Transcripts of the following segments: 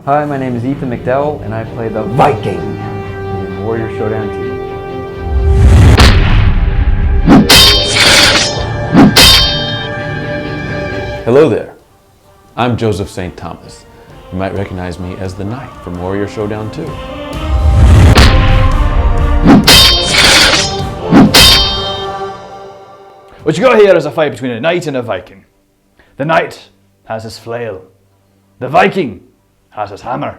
Hi, my name is Ethan McDowell, and I play the Viking in Warrior Showdown 2. Hello there, I'm Joseph St. Thomas. You might recognize me as the Knight from Warrior Showdown 2. What you got here is a fight between a knight and a Viking. The knight has his flail. The Viking has his hammer.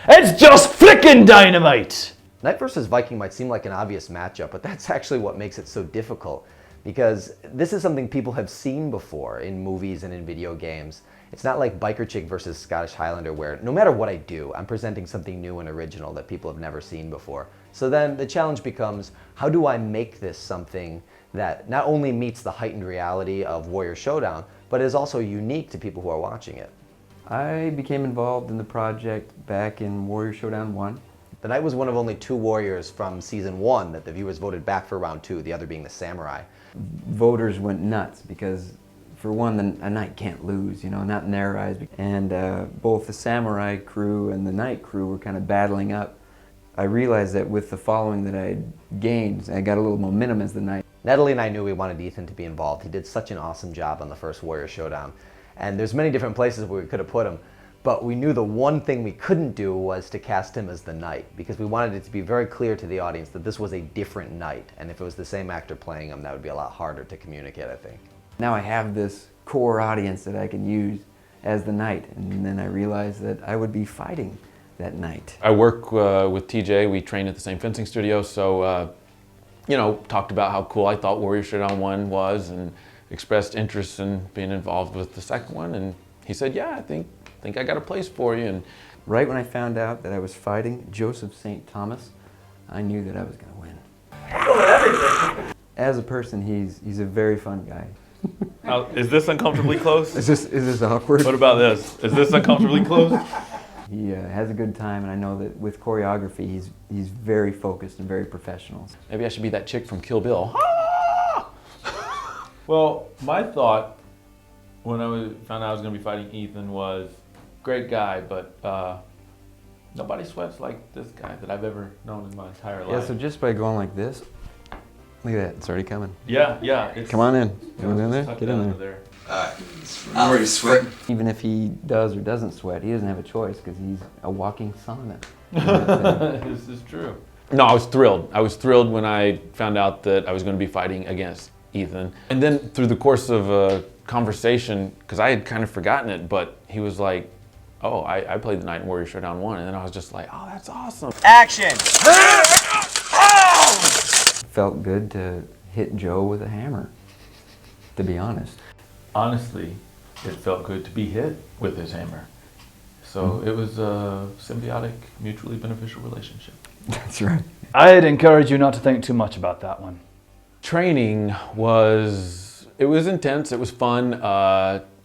It's just flicking dynamite! Knight versus Viking might seem like an obvious matchup, but that's actually what makes it so difficult. Because this is something people have seen before in movies and in video games. It's not like Biker Chick versus Scottish Highlander where no matter what I do, I'm presenting something new and original that people have never seen before. So then the challenge becomes, how do I make this something that not only meets the heightened reality of Warrior Showdown, but is also unique to people who are watching it? I became involved in the project back in Warrior Showdown 1. The Knight was one of only 2 warriors from Season 1 that the viewers voted back for round 2, the other being the Samurai. Voters went nuts because, for one, a knight can't lose, you know, not in their eyes. And both the Samurai crew and the Knight crew were kind of battling up. I realized that with the following that I had gained, I got a little momentum as the Knight. Natalie and I knew we wanted Ethan to be involved. He did such an awesome job on the first Warrior Showdown. And there's many different places where we could have put him, but we knew the one thing we couldn't do was to cast him as the Knight, because we wanted it to be very clear to the audience that this was a different Knight, and if it was the same actor playing him, that would be a lot harder to communicate, I think. Now I have this core audience that I can use as the Knight, and then I realized that I would be fighting that Knight. I work with TJ, we train at the same fencing studio, so you know, talked about how cool I thought Warrior Showdown 1 was and expressed interest in being involved with the second one, and he said, yeah, I think I got a place for you. And right when I found out that I was fighting Joseph St. Thomas, I knew that I was going to win. As a person, he's a very fun guy. is this uncomfortably close? Is this awkward? What about this? Is this uncomfortably close? He has a good time, and I know that with choreography, he's very focused and very professional. Maybe I should be that chick from Kill Bill. Well, my thought when I found out I was going to be fighting Ethan was, great guy, but nobody sweats like this guy that I've ever known in my entire life. Yeah, so just by going like this, look at that, it's already coming. Yeah. Come on in. You want in there? Get in there. I'm already sweating. Even if he does or doesn't sweat, he doesn't have a choice because he's a walking sauna. This is true. No, I was thrilled. I was thrilled when I found out that I was going to be fighting against Ethan. And then through the course of a conversation, because I had kind of forgotten it, but he was like, oh, I played the Knight in Warrior Showdown 1, and then I was just like, oh, that's awesome. Action! Felt good to hit Joe with a hammer, to be honest. Honestly, it felt good to be hit with his hammer. So it was a symbiotic, mutually beneficial relationship. That's right. I'd encourage you not to think too much about that one. Training was intense, it was fun.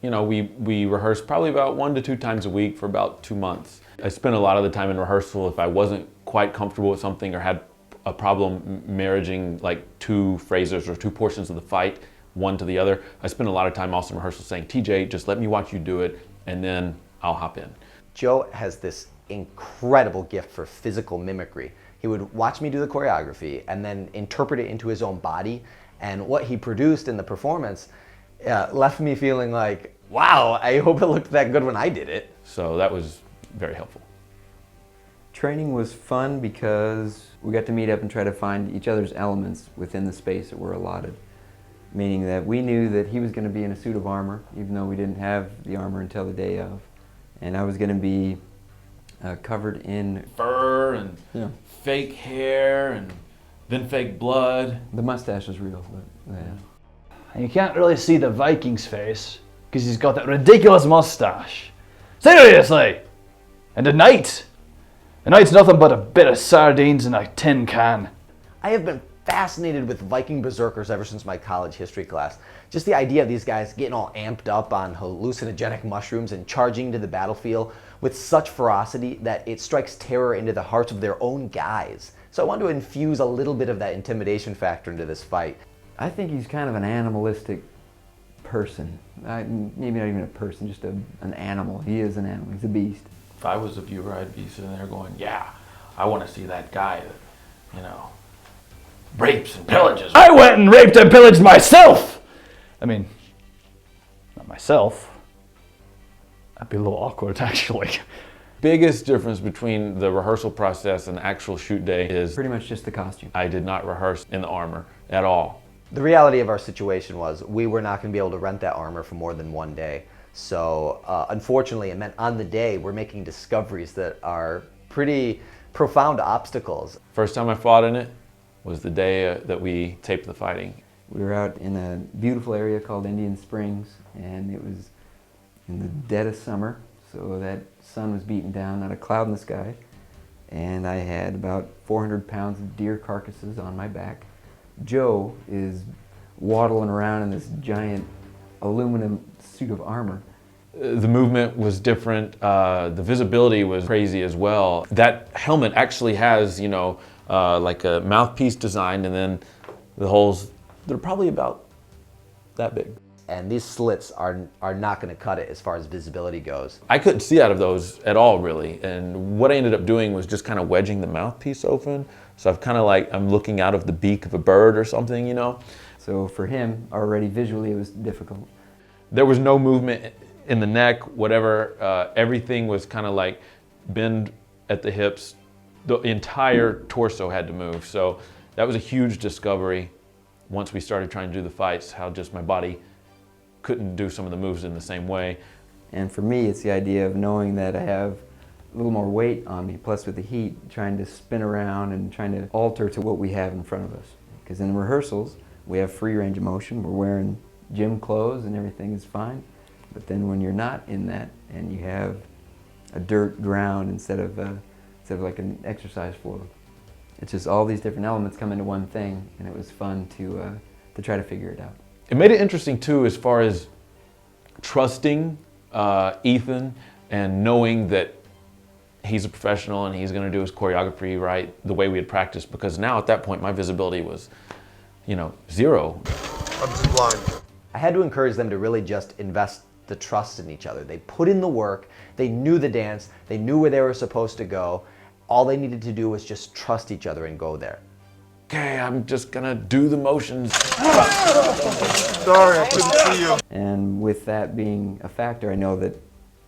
You know, we rehearsed probably about 1 to 2 times a week for about 2 months. I spent a lot of the time in rehearsal if I wasn't quite comfortable with something or had a problem marrying like 2 phrases or 2 portions of the fight, one to the other. I spent a lot of time also in rehearsal saying, TJ, just let me watch you do it, and then I'll hop in. Joe has this incredible gift for physical mimicry. He would watch me do the choreography and then interpret it into his own body, and what he produced in the performance left me feeling like, wow, I hope it looked that good when I did it. So that was very helpful. Training was fun because we got to meet up and try to find each other's elements within the space that were allotted. Meaning that we knew that he was going to be in a suit of armor, even though we didn't have the armor until the day of. And I was going to be covered in fur and fake hair and then fake blood. The mustache was real, but yeah. And you can't really see the Viking's face because he's got that ridiculous mustache. Seriously! And the Knight's nothing but a bit of sardines in a tin can. I have been fascinated with Viking berserkers ever since my college history class. Just the idea of these guys getting all amped up on hallucinogenic mushrooms and charging to the battlefield with such ferocity that it strikes terror into the hearts of their own guys. So I wanted to infuse a little bit of that intimidation factor into this fight. I think he's kind of an animalistic person. Maybe not even a person, just an animal. He is an animal. He's a beast. If I was a viewer, I'd be sitting there going, yeah, I want to see that guy that, you know, rapes and pillages. I went and raped and pillaged myself! I mean, not myself. That'd be a little awkward, actually. Biggest difference between the rehearsal process and the actual shoot day is Pretty much just the costume. I did not rehearse in the armor at all. The reality of our situation was we were not going to be able to rent that armor for more than one day. So unfortunately, it meant on the day we're making discoveries that are pretty profound obstacles. First time I fought in it was the day that we taped the fighting. We were out in a beautiful area called Indian Springs, and it was in the dead of summer, so that sun was beating down, not a cloud in the sky, and I had about 400 pounds of deer carcasses on my back. Joe is waddling around in this giant aluminum suit of armor. The movement was different, the visibility was crazy as well. That helmet actually has, you know, like a mouthpiece designed, and then the holes, they're probably about that big. And these slits are not going to cut it as far as visibility goes. I couldn't see out of those at all, really. And what I ended up doing was just kind of wedging the mouthpiece open. So I've kind of like, I'm looking out of the beak of a bird or something, you know? So for him, already visually, it was difficult. There was no movement in the neck, whatever. Everything was kind of like bend at the hips. The entire torso had to move. So that was a huge discovery once we started trying to do the fights, how just my body couldn't do some of the moves in the same way. And for me, it's the idea of knowing that I have a little more weight on me, plus with the heat, trying to spin around and trying to alter to what we have in front of us. Because in rehearsals, we have free range of motion, we're wearing gym clothes and everything is fine. But then when you're not in that and you have a dirt ground instead of like an exercise floor, it's just all these different elements come into one thing, and it was fun to try to figure it out. It made it interesting too, as far as trusting Ethan and knowing that he's a professional and he's going to do his choreography right the way we had practiced, because now at that point my visibility was, you know, zero. I'm just blind. I had to encourage them to really just invest the trust in each other. They put in the work, they knew the dance, they knew where they were supposed to go. All they needed to do was just trust each other and go there. Okay, I'm just gonna do the motions. Sorry, I couldn't see you. And with that being a factor, I know that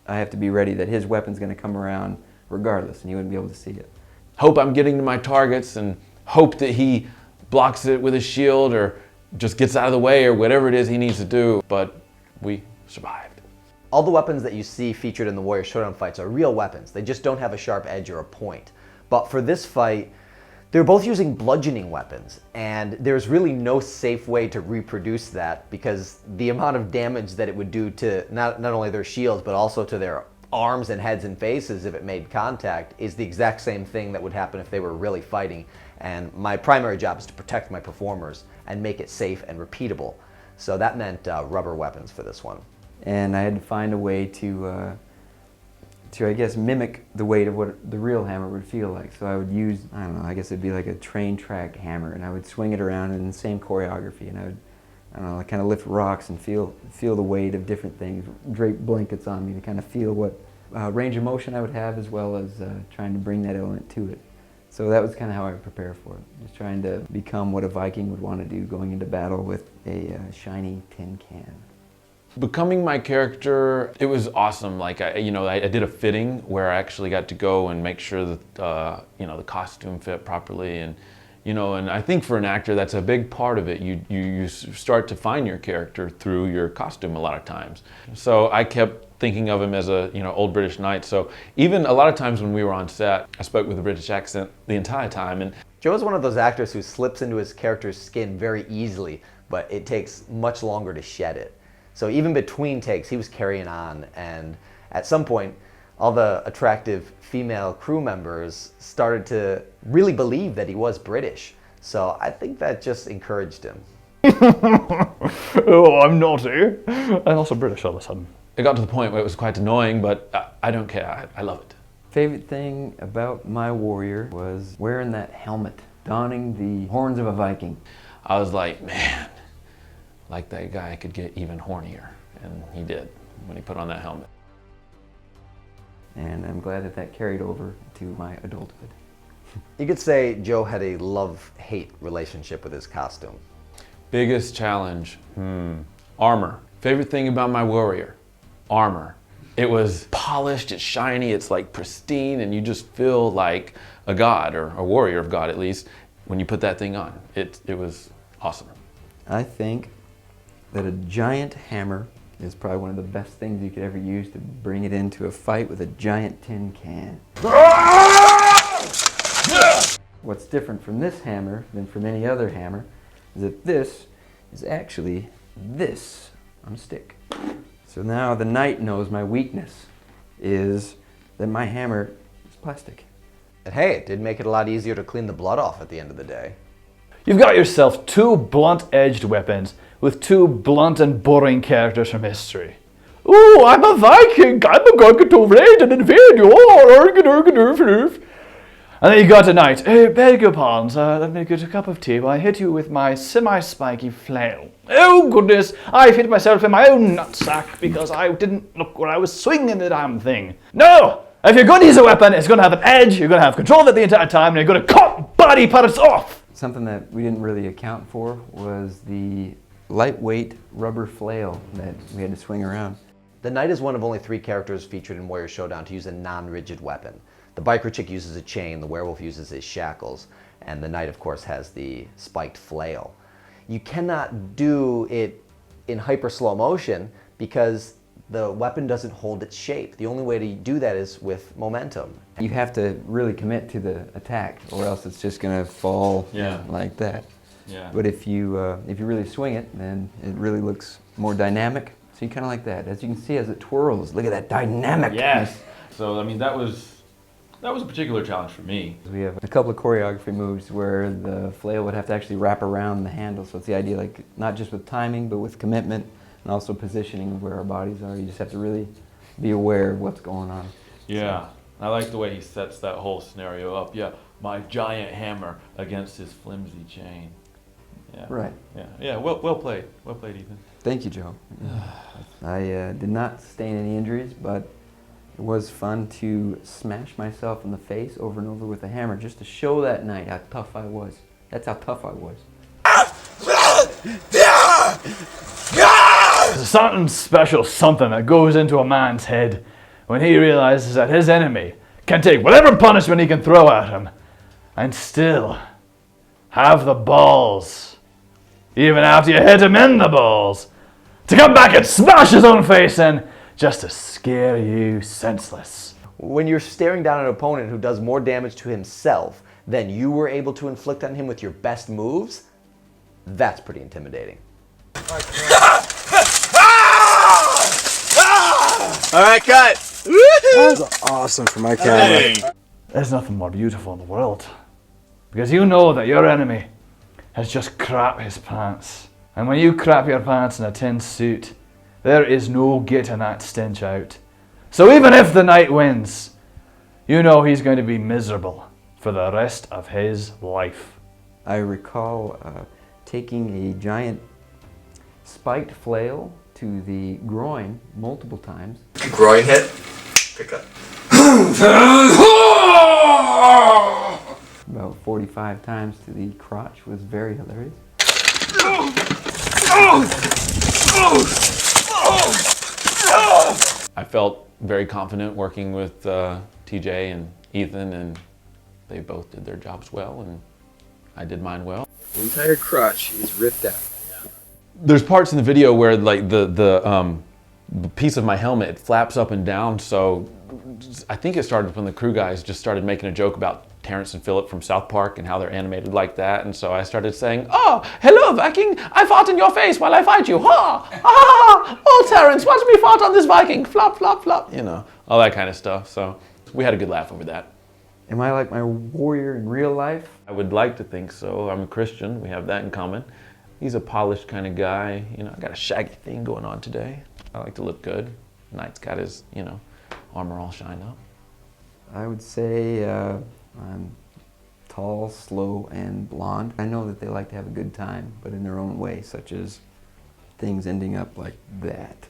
I have to be ready that his weapon's going to come around regardless, and he wouldn't be able to see it. Hope I'm getting to my targets and hope that he blocks it with his shield or just gets out of the way or whatever it is he needs to do, but we survived. All the weapons that you see featured in the Warrior Showdown fights are real weapons. They just don't have a sharp edge or a point. But for this fight, they're both using bludgeoning weapons, and there's really no safe way to reproduce that, because the amount of damage that it would do to not only their shields, but also to their arms and heads and faces if it made contact is the exact same thing that would happen if they were really fighting. And my primary job is to protect my performers and make it safe and repeatable. So that meant rubber weapons for this one. And I had to find a way to I guess, mimic the weight of what the real hammer would feel like. So I would use, I don't know, I guess it'd be like a train track hammer, and I would swing it around in the same choreography, and I would, I don't know, like kind of lift rocks and feel the weight of different things, drape blankets on me to kind of feel what range of motion I would have, as well as trying to bring that element to it. So that was kind of how I would prepare for it, just trying to become what a Viking would want to do going into battle with a shiny tin can. Becoming my character, it was awesome. Like, I did a fitting where I actually got to go and make sure that, the costume fit properly. And, and I think for an actor, that's a big part of it. You start to find your character through your costume a lot of times. So I kept thinking of him as a, old British knight. So even a lot of times when we were on set, I spoke with a British accent the entire time. And Joe is one of those actors who slips into his character's skin very easily, but it takes much longer to shed it. So even between takes, he was carrying on, and at some point, all the attractive female crew members started to really believe that he was British. So I think that just encouraged him. Oh, I'm naughty. I'm also British all of a sudden. it got to the point where it was quite annoying, but I don't care. I love it. Favorite thing about my warrior was wearing that helmet, donning the horns of a Viking. I was like, man, like that guy could get even hornier, and he did when he put on that helmet. and I'm glad that that carried over to my adulthood. You could say Joe had a love-hate relationship with his costume. Biggest challenge? Armor. Favorite thing about my warrior? Armor. It was polished, it's shiny, it's like pristine, and you just feel like a god, or a warrior of God at least, when you put that thing on. It was awesome. I think that a giant hammer is probably one of the best things you could ever use to bring it into a fight with a giant tin can. What's different from this hammer than from any other hammer is that this is actually this on a stick. So now the knight knows my weakness is that my hammer is plastic. And hey, it did make it a lot easier to clean the blood off at the end of the day. You've got yourself two blunt-edged weapons with two blunt and boring characters from history. Oh, I'm a Viking! I'm going to raid and invade you! Oh, and then you got a knight. Hey, beg your pardons, let me get a cup of tea while I hit you with my semi-spiky flail. Oh goodness, I've hit myself in my own nutsack because I didn't look where I was swinging the damn thing. No! If you're going to use a weapon, it's going to have an edge, you're going to have control of it the entire time, and you're going to cut body parts off! Something that we didn't really account for was the lightweight rubber flail that we had to swing around. The knight is one of only 3 characters featured in Warrior Showdown to use a non-rigid weapon. The biker chick uses a chain, the werewolf uses his shackles, and the knight, of course, has the spiked flail. You cannot do it in hyper slow motion because the weapon doesn't hold its shape. The only way to do that is with momentum. You have to really commit to the attack, or else it's just going to fall like that. Yeah. But if you really swing it, then it really looks more dynamic. So you kind of like that. As you can see, as it twirls, look at that dynamic. Yes. So I mean, that was a particular challenge for me. We have a couple of choreography moves where the flail would have to actually wrap around the handle. So it's the idea, like, not just with timing, but with commitment and also positioning of where our bodies are. You just have to really be aware of what's going on. Yeah. I like the way he sets that whole scenario up. Yeah, my giant hammer against his flimsy chain. Yeah. Right. Yeah. Yeah. Well played. Well played, Ethan. Thank you, Joe. I did not sustain any injuries, but it was fun to smash myself in the face over and over with a hammer just to show that night how tough I was. That's how tough I was. There's something special, something that goes into a man's head when he realizes that his enemy can take whatever punishment he can throw at him and still have the balls, even after you hit him in the balls, to come back and smash his own face in just to scare you senseless. When you're staring down an opponent who does more damage to himself than you were able to inflict on him with your best moves, that's pretty intimidating. All right, cut. That was awesome for my camera. There's nothing more beautiful in the world, because you know that your enemy has just crap his pants. And when you crap your pants in a tin suit, there is no getting that stench out. So even if the knight wins, you know he's going to be miserable for the rest of his life. I recall taking a giant spiked flail to the groin multiple times. Groin hit. Pick up. About 45 times to the crotch was very hilarious. I felt very confident working with TJ and Ethan, and they both did their jobs well, and I did mine well. The entire crotch is ripped out. There's parts in the video where like the piece of my helmet, it flaps up and down, so I think it started when the crew guys just started making a joke about Terrence and Phillip from South Park and how they're animated like that, and so I started saying, "Oh, hello Viking, I fart in your face while I fight you, ha! Ah! Oh Terrence, watch me fart on this Viking, flop, flop, flop," you know, all that kind of stuff, so we had a good laugh over that. Am I like my warrior in real life? I would like to think so. I'm a Christian, we have that in common. He's a polished kind of guy, you know, I got a shaggy thing going on today. I like to look good. Knight's got his, you know, armor all shined up. I would say I'm tall, slow, and blonde. I know that they like to have a good time, but in their own way, such as things ending up like that.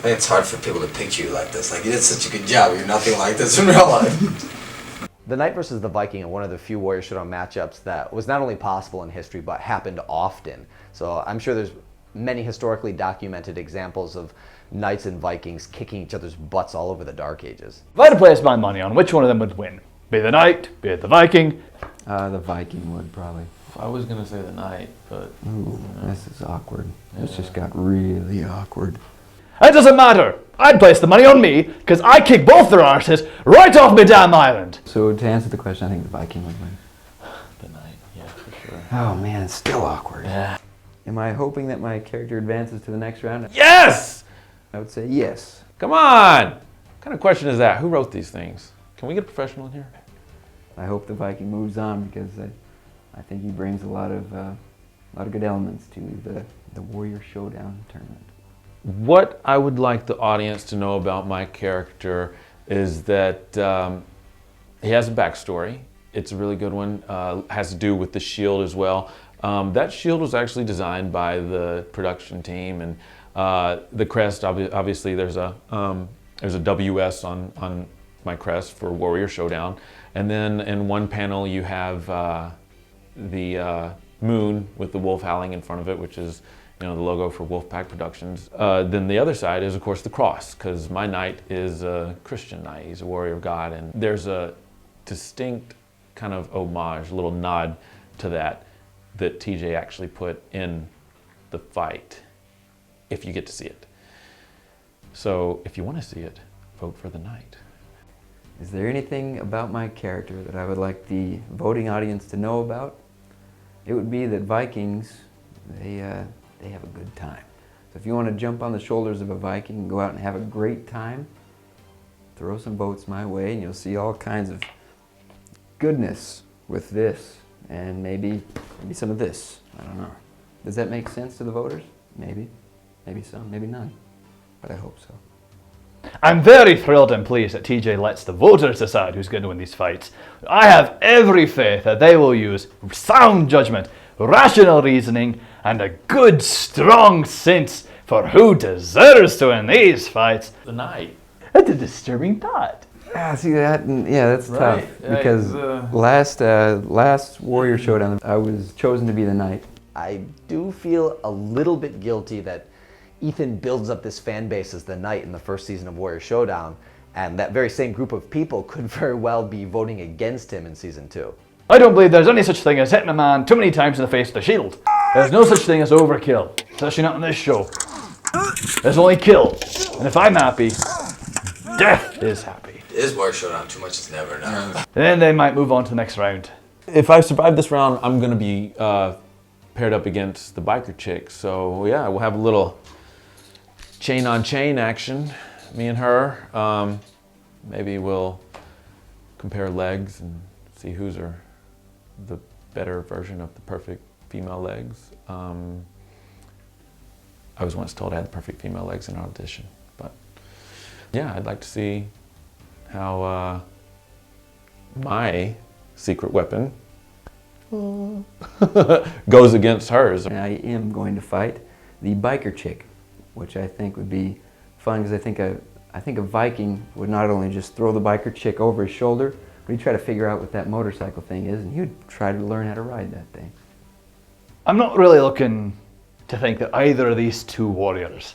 think it's hard for people to picture you like this. Like, you did such a good job. You're nothing like this in real life. The Knight versus the Viking are one of the few Warrior Showdown matchups that was not only possible in history, but happened often. So I'm sure there's many historically documented examples of Knights and Vikings kicking each other's butts all over the Dark Ages. If I had to place my money on which one of them would win, be the Knight, be it the Viking. The Viking would probably. I was gonna say the Knight, but Ooh, this is awkward. This just got really awkward. It doesn't matter. I'd place the money on me, because I kick both their arses right off my damn island. So to answer the question, I think the Viking would win. the Knight, yeah, for sure. Oh man, it's still awkward. Yeah. Am I hoping that my character advances to the next round? Yes! I would say yes. Come on! What kind of question is that? Who wrote these things? Can we get a professional in here? I hope the Viking moves on because I think he brings a lot of good elements to the Warrior Showdown Tournament. What I would like the audience to know about my character is that he has a backstory. It's a really good one. Has to do with the shield as well. That shield was actually designed by the production team, and the crest. Obviously, there's a WS on my crest for Warrior Showdown, and then in one panel you have the moon with the wolf howling in front of it, which is, you know, the logo for Wolfpack Productions. Then the other side is, of course, the cross, because my knight is a Christian knight. He's a warrior of God, and there's a distinct kind of homage, a little nod to that TJ actually put in the fight, if you get to see it. So if you want to see it, vote for the knight. Is there anything about my character that I would like the voting audience to know about? It would be that Vikings, they have a good time. So if you want to jump on the shoulders of a Viking and go out and have a great time, throw some votes my way and you'll see all kinds of goodness with this and maybe some of this. I don't know. Does that make sense to the voters? Maybe. Maybe some, maybe none. But I hope so. I'm very thrilled and pleased that TJ lets the voters decide who's going to win these fights. I have every faith that they will use sound judgment, rational reasoning, and a good, strong sense for who deserves to win these fights. The knight. That's a disturbing thought. Ah, see that? Yeah, that's Right. tough. Yeah, Because last Warrior Showdown, I was chosen to be the knight. I do feel a little bit guilty that Ethan builds up this fan base as the Knight in the first season of Warrior Showdown, and that very same group of people could very well be voting against him in season 2. I don't believe there's any such thing as hitting a man too many times in the face with a shield. There's no such thing as overkill, especially not in this show. There's only kill, and if I'm happy, death is happy. It is Warrior Showdown. Too much is never enough. And then they might move on to the next round. If I survive this round, I'm going to be paired up against the biker chick. So yeah, we'll have a little chain on chain action, me and her. Maybe we'll compare legs and see who's the better version of the perfect female legs. I was once told I had the perfect female legs in an audition, but yeah, I'd like to see how my secret weapon goes against hers. And I am going to fight the biker chick, which I think would be fun because I think a Viking would not only just throw the biker chick over his shoulder, but he'd try to figure out what that motorcycle thing is, and he'd try to learn how to ride that thing. I'm not really looking to think that either of these two warriors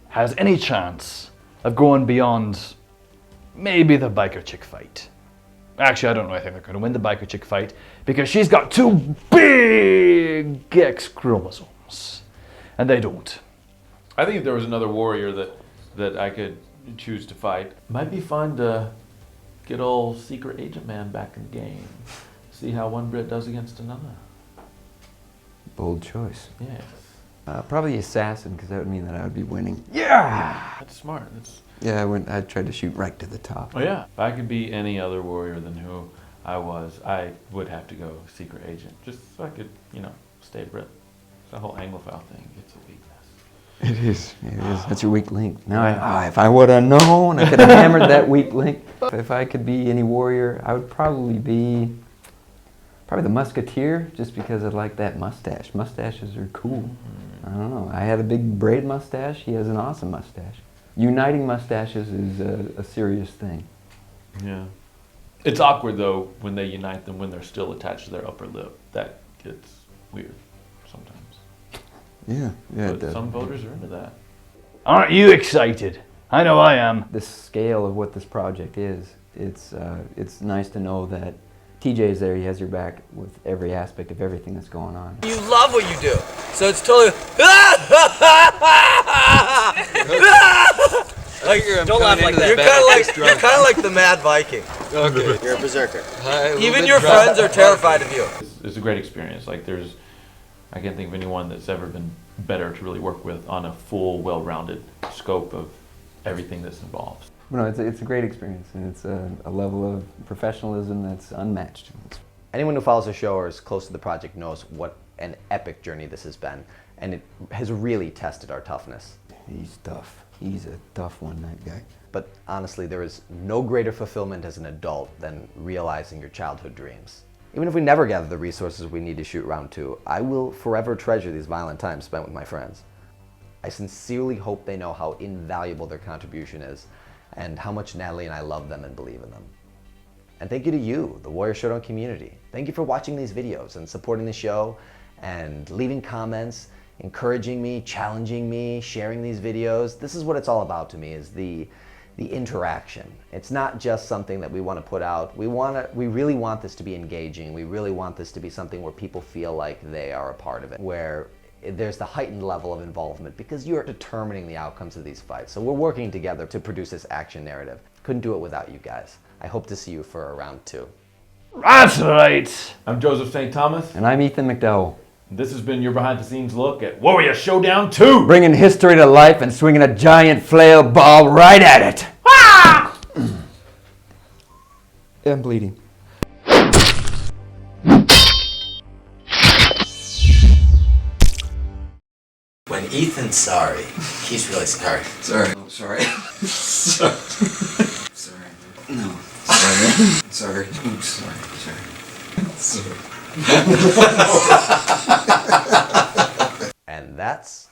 has any chance of going beyond maybe the biker chick fight. Actually, I don't really think they're going to win the biker chick fight because she's got 2 big X chromosomes, and they don't. I think if there was another warrior that I could choose to fight, might be fun to get old secret agent man back in the game. See how one Brit does against another. Bold choice. Yes. Probably assassin, because that would mean that I would be winning. Yeah! That's smart. Yeah, I tried to shoot right to the top. Oh yeah. If I could be any other warrior than who I was, I would have to go secret agent, just so I could, stay Brit. The whole Anglophile thing, it's a weakness. It is. That's your weak link. Now, if I would have known, I could have hammered that weak link. If I could be any warrior, I would probably be the musketeer, just because I like that mustache. Mustaches are cool. I don't know. I had a big braid mustache. He has an awesome mustache. Uniting mustaches is a serious thing. Yeah. It's awkward though when they unite them when they're still attached to their upper lip. That gets weird sometimes. Yeah, yeah. But some voters are into that. Aren't you excited? I know I am. The scale of what this project is, it's nice to know that TJ is there, he has your back with every aspect of everything that's going on. You love what you do, so it's totally. Like don't laugh like that. You're kind of like the Mad Viking. Okay, you're a berserker. Even your friends are terrified of you. It's a great experience. Like I can't think of anyone that's ever been better to really work with on a full, well-rounded scope of everything that's involved. No, it's a great experience, and it's a level of professionalism that's unmatched. Anyone who follows the show or is close to the project knows what an epic journey this has been, and it has really tested our toughness. He's tough. He's a tough one, that guy. But honestly, there is no greater fulfillment as an adult than realizing your childhood dreams. Even if we never gather the resources we need to shoot round 2, I will forever treasure these violent times spent with my friends. I sincerely hope they know how invaluable their contribution is, and how much Natalie and I love them and believe in them. And thank you to you, the Warrior Showdown community. Thank you for watching these videos and supporting the show and leaving comments, encouraging me, challenging me, sharing these videos. This is what it's all about to me, is the interaction. It's not just something that we want to put out. We really want this to be engaging. We really want this to be something where people feel like they are a part of it, where there's the heightened level of involvement because you're determining the outcomes of these fights. So we're working together to produce this action narrative. Couldn't do it without you guys. I hope to see you for round 2. That's right. I'm Joseph St. Thomas. And I'm Ethan McDowell. This has been your behind-the-scenes look at Warrior Showdown 2! Bringing history to life and swinging a giant flail ball right at it. Ah! I'm bleeding. When Ethan's sorry, he's really sorry. Sorry. Oh, sorry. Sorry. Sorry. No. Sorry. Sorry. Oops, sorry. Sorry. Sorry. And that's